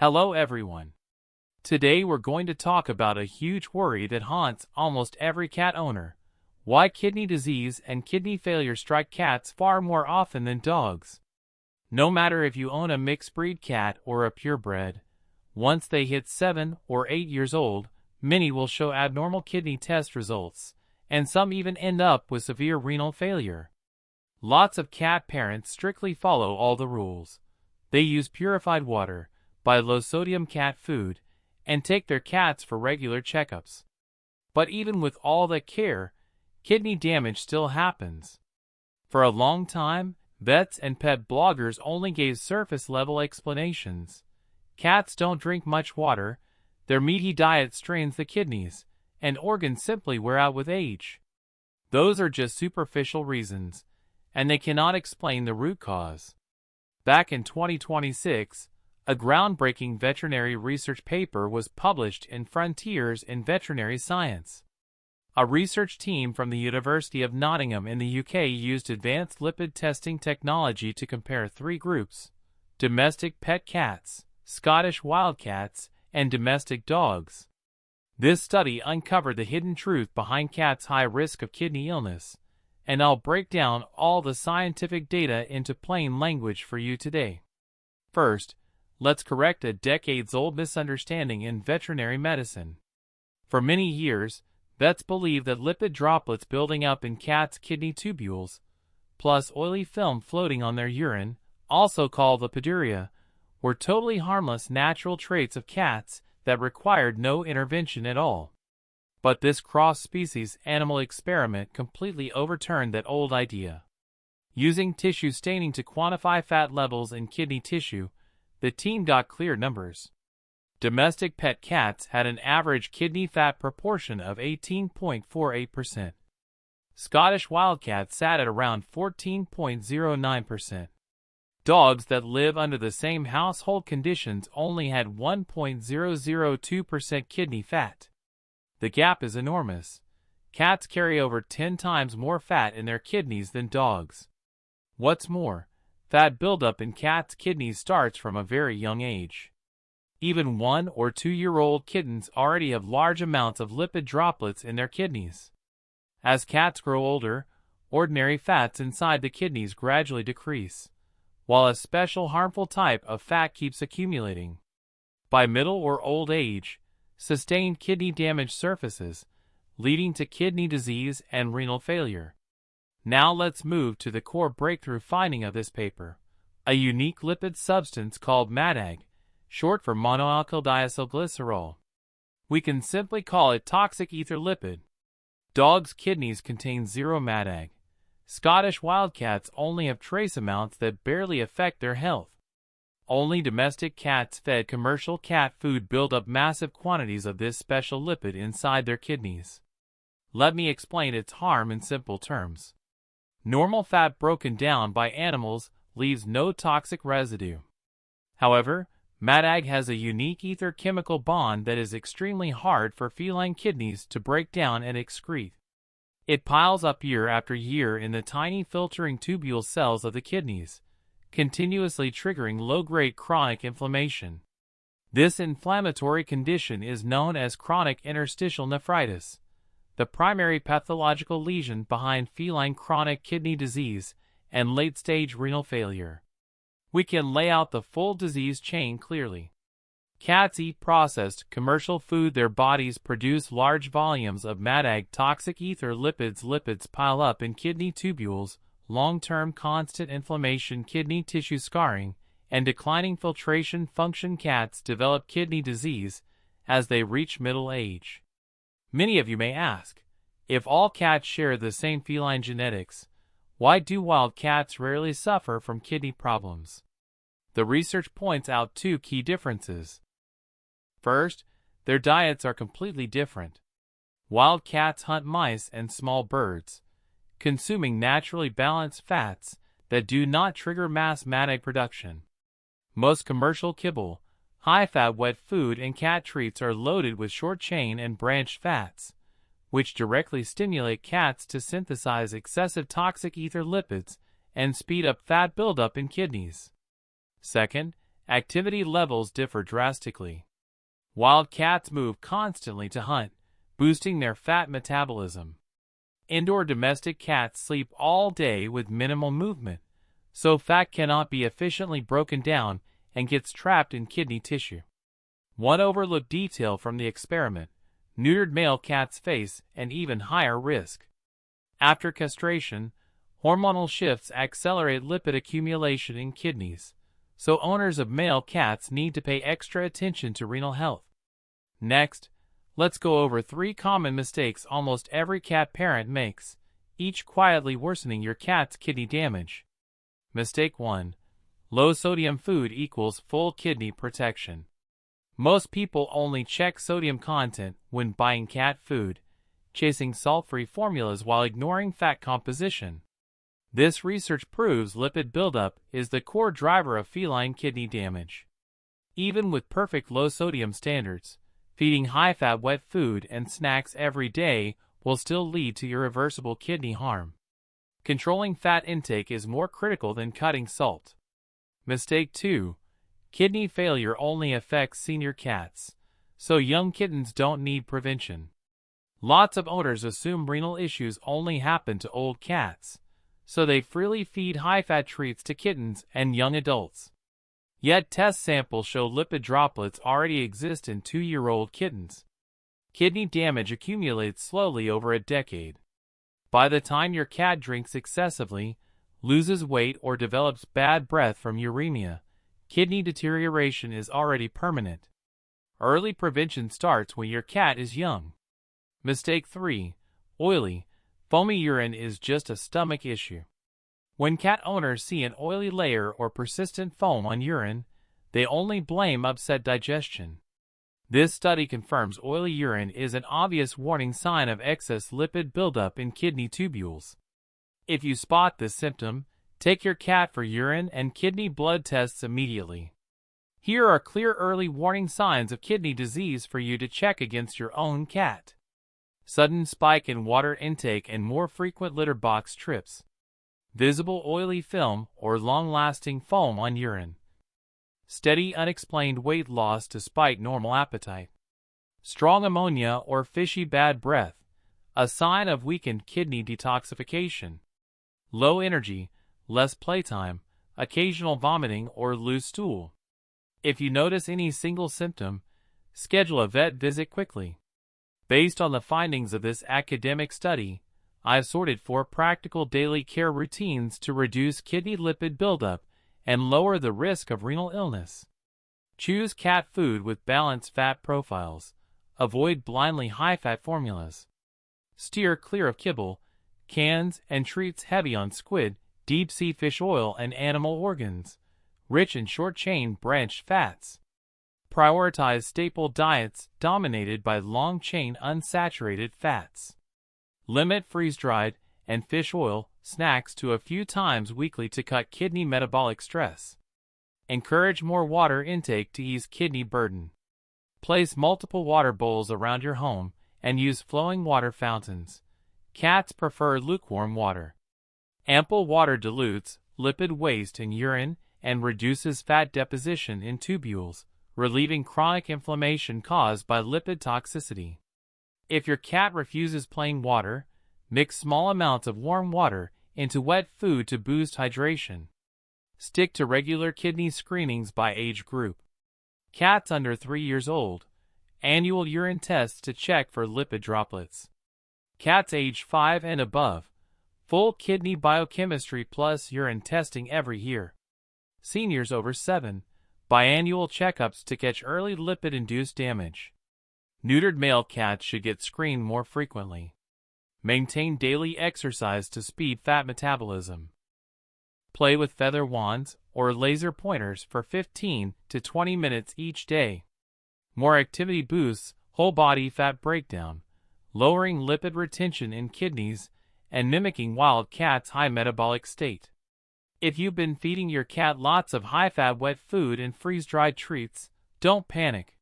Hello everyone. Today we're going to talk about a huge worry that haunts almost every cat owner. Why kidney disease and kidney failure strike cats far more often than dogs. No matter if you own a mixed breed cat or a purebred, once they hit 7 or 8 years old, many will show abnormal kidney test results, and some even end up with severe renal failure. Lots of cat parents strictly follow all the rules. They use purified water, buy low-sodium cat food, and take their cats for regular checkups. But even with all that care, kidney damage still happens. For a long time, vets and pet bloggers only gave surface-level explanations. Cats don't drink much water, their meaty diet strains the kidneys, and organs simply wear out with age. Those are just superficial reasons, and they cannot explain the root cause. Back in 2026, a groundbreaking veterinary research paper was published in Frontiers in Veterinary Science. A research team from the University of Nottingham in the UK used advanced lipid testing technology to compare 3 groups: domestic pet cats, Scottish wildcats, and domestic dogs. This study uncovered the hidden truth behind cats' high risk of kidney illness, and I'll break down all the scientific data into plain language for you today. First, let's correct a decades-old misunderstanding in veterinary medicine. For many years, vets believed that lipid droplets building up in cats' kidney tubules, plus oily film floating on their urine, also called lipiduria, were totally harmless natural traits of cats that required no intervention at all. But this cross-species animal experiment completely overturned that old idea. Using tissue staining to quantify fat levels in kidney tissue, the team got clear numbers. Domestic pet cats had an average kidney fat proportion of 18.48%. Scottish wildcats sat at around 14.09%. Dogs that live under the same household conditions only had 1.002% kidney fat. The gap is enormous. Cats carry over 10 times more fat in their kidneys than dogs. What's more, fat buildup in cats' kidneys starts from a very young age. Even 1 or 2-year-old kittens already have large amounts of lipid droplets in their kidneys. As cats grow older, ordinary fats inside the kidneys gradually decrease, while a special harmful type of fat keeps accumulating. By middle or old age, sustained kidney damage surfaces, leading to kidney disease and renal failure. Now let's move to the core breakthrough finding of this paper: a unique lipid substance called MADAG, short for monoalkyl diacylglycerol. We can simply call it toxic ether lipid. Dogs' kidneys contain 0 MADAG. Scottish wildcats only have trace amounts that barely affect their health. Only domestic cats fed commercial cat food build up massive quantities of this special lipid inside their kidneys. Let me explain its harm in simple terms. Normal fat broken down by animals leaves no toxic residue. However, MADAG has a unique ether chemical bond that is extremely hard for feline kidneys to break down and excrete. It piles up year after year in the tiny filtering tubule cells of the kidneys, continuously triggering low-grade chronic inflammation. This inflammatory condition is known as chronic interstitial nephritis, the primary pathological lesion behind feline chronic kidney disease and late-stage renal failure. We can lay out the full disease chain clearly. Cats eat processed, commercial food. Their bodies produce large volumes of MADAG toxic ether lipids. Lipids pile up in kidney tubules, long-term constant inflammation, kidney tissue scarring, and declining filtration function. Cats develop kidney disease as they reach middle age. Many of you may ask, if all cats share the same feline genetics, why do wild cats rarely suffer from kidney problems? The research points out 2 key differences. First, their diets are completely different. Wild cats hunt mice and small birds, consuming naturally balanced fats that do not trigger mass MADAG production. Most commercial kibble, high-fat wet food and cat treats are loaded with short-chain and branched fats, which directly stimulate cats to synthesize excessive toxic ether lipids and speed up fat buildup in kidneys. Second, activity levels differ drastically. Wildcats move constantly to hunt, boosting their fat metabolism. Indoor domestic cats sleep all day with minimal movement, so fat cannot be efficiently broken down and gets trapped in kidney tissue. One overlooked detail from the experiment: neutered male cats face an even higher risk. After castration, hormonal shifts accelerate lipid accumulation in kidneys, so owners of male cats need to pay extra attention to renal health. Next, let's go over 3 common mistakes almost every cat parent makes, each quietly worsening your cat's kidney damage. Mistake 1. Low-sodium food equals full kidney protection. Most people only check sodium content when buying cat food, chasing salt-free formulas while ignoring fat composition. This research proves lipid buildup is the core driver of feline kidney damage. Even with perfect low-sodium standards, feeding high-fat wet food and snacks every day will still lead to irreversible kidney harm. Controlling fat intake is more critical than cutting salt. Mistake 2. Kidney failure only affects senior cats, so young kittens don't need prevention. Lots of owners assume renal issues only happen to old cats, so they freely feed high-fat treats to kittens and young adults. Yet test samples show lipid droplets already exist in 2-year-old kittens. Kidney damage accumulates slowly over a decade. By the time your cat drinks excessively, loses weight, or develops bad breath from uremia, kidney deterioration is already permanent. Early prevention starts when your cat is young. Mistake 3. Oily, foamy urine is just a stomach issue. When cat owners see an oily layer or persistent foam on urine, they only blame upset digestion. This study confirms oily urine is an obvious warning sign of excess lipid buildup in kidney tubules. If you spot this symptom, take your cat for urine and kidney blood tests immediately. Here are clear early warning signs of kidney disease for you to check against your own cat. Sudden spike in water intake and more frequent litter box trips. Visible oily film or long-lasting foam on urine. Steady unexplained weight loss despite normal appetite. Strong ammonia or fishy bad breath, a sign of weakened kidney detoxification. Low energy, less playtime, occasional vomiting or loose stool. If you notice any single symptom, schedule a vet visit quickly. Based on the findings of this academic study, I've sorted 4 practical daily care routines to reduce kidney lipid buildup and lower the risk of renal illness. Choose cat food with balanced fat profiles. Avoid blindly high-fat formulas. Steer clear of kibble, cans, and treats heavy on squid, deep-sea fish oil, and animal organs, rich in short-chain branched fats. Prioritize staple diets dominated by long-chain unsaturated fats. Limit freeze-dried and fish oil snacks to a few times weekly to cut kidney metabolic stress. Encourage more water intake to ease kidney burden. Place multiple water bowls around your home and use flowing water fountains. Cats prefer lukewarm water. Ample water dilutes lipid waste in urine and reduces fat deposition in tubules, relieving chronic inflammation caused by lipid toxicity. If your cat refuses plain water, mix small amounts of warm water into wet food to boost hydration. Stick to regular kidney screenings by age group. Cats under 3 years old, annual urine tests to check for lipid droplets. Cats age 5 and above, full kidney biochemistry plus urine testing every year. Seniors over 7, biannual checkups to catch early lipid-induced damage. Neutered male cats should get screened more frequently. Maintain daily exercise to speed fat metabolism. Play with feather wands or laser pointers for 15 to 20 minutes each day. More activity boosts whole body fat breakdown, lowering lipid retention in kidneys and mimicking wild cats' high metabolic state. If you've been feeding your cat lots of high-fat wet food and freeze-dried treats, don't panic.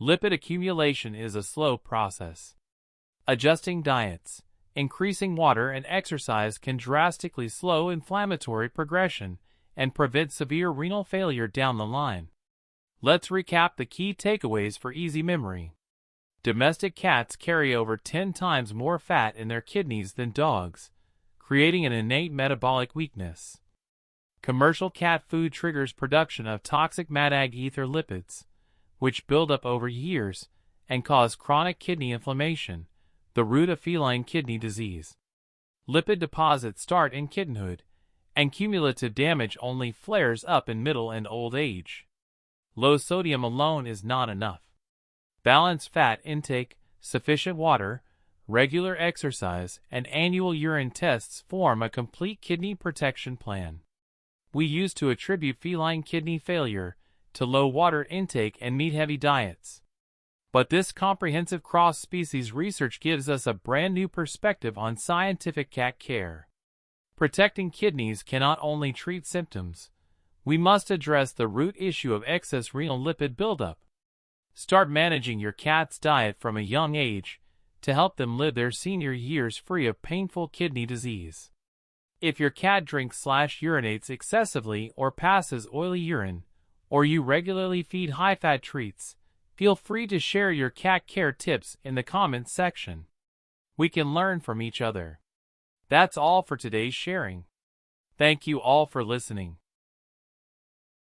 Lipid accumulation is a slow process. Adjusting diets, increasing water and exercise can drastically slow inflammatory progression and prevent severe renal failure down the line. Let's recap the key takeaways for easy memory. Domestic cats carry over 10 times more fat in their kidneys than dogs, creating an innate metabolic weakness. Commercial cat food triggers production of toxic MADAG ether lipids, which build up over years and cause chronic kidney inflammation, the root of feline kidney disease. Lipid deposits start in kittenhood, and cumulative damage only flares up in middle and old age. Low sodium alone is not enough. Balanced fat intake, sufficient water, regular exercise, and annual urine tests form a complete kidney protection plan. We used to attribute feline kidney failure to low water intake and meat-heavy diets. But this comprehensive cross-species research gives us a brand new perspective on scientific cat care. Protecting kidneys cannot only treat symptoms. We must address the root issue of excess renal lipid buildup. Start managing your cat's diet from a young age to help them live their senior years free of painful kidney disease. If your cat drinks/urinates excessively or passes oily urine, or you regularly feed high-fat treats, feel free to share your cat care tips in the comments section. We can learn from each other. That's all for today's sharing. Thank you all for listening.